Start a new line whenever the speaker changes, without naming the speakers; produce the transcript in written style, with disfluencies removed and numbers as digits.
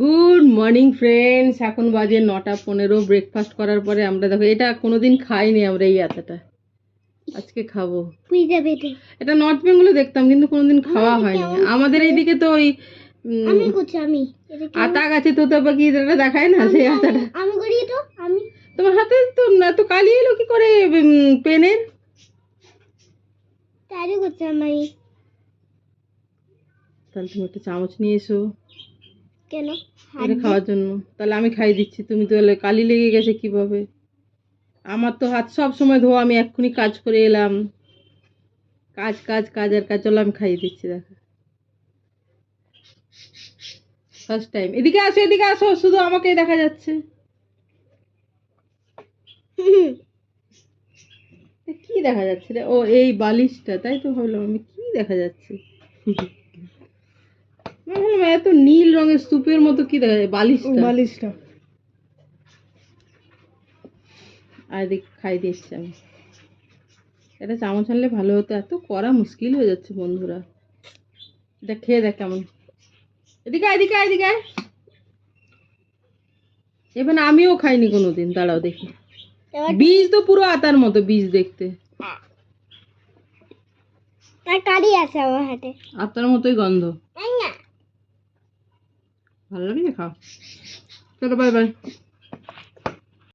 Good morning friends, এখন বাজে 9:15। Breakfast করার পরে আমরা দেখো, এটা কোনোদিন খাইনি আমরা, এই আতাটা আজকে খাবো। এটা নর্থ বেঙ্গলে দেখতাম কিন্তু কোনোদিন খাওয়া হয়নি আমাদের এইদিকে। তো ওই আতা গাছে তোতা পাখি এটা দেখায় না, সেই আতাটা। তোমার হাতে তো এত কালি এলো কি করে পেনের? তাহলে তুমি একটা চামচ নিয়ে এসো।
কেন?
এটা খাওয়ার জন্য। তাহলে আমি খাই দিচ্ছি, তুমি তো কালি লেগে গেছে কিভাবে? আমার তো হাত সব সময় ধোয়া, আমি এক্ষুনি কাজ করে এলাম। কাজ কাজ কাজ আর কাজ। চলো আমি খাইয়ে দিচ্ছি, দেখো। First time. এদিকে আসো, এদিকে আসো, শুধু আমাকেই দেখা যাচ্ছে। কি দেখা যাচ্ছে রে? ও এই বালিশটা, তাই তো ভাবলাম আমি কি দেখা যাচ্ছে। ভাবলাম এত নীল রঙের স্তূপের মতো কি দেখা যায়, বালিশটা। আর এদিকে খাই দিচ্ছি আমি। এটা চামচ আনলে ভালো হতো, এত করা মুশকিল হয়ে যাচ্ছে বন্ধুরা। এটা খেয়ে দেখ কেমন। এদিকে এদিকে এদিকে। এবার আমিও খাইনি কোনোদিন, দাঁড়াও দেখি। বীজ তো পুরো আতার মতো বীজ দেখতে,
কালি আছে আমার হাতে,
আতার মতোই গন্ধ। ভালো লাগে, খাও। চলো বাই বাই।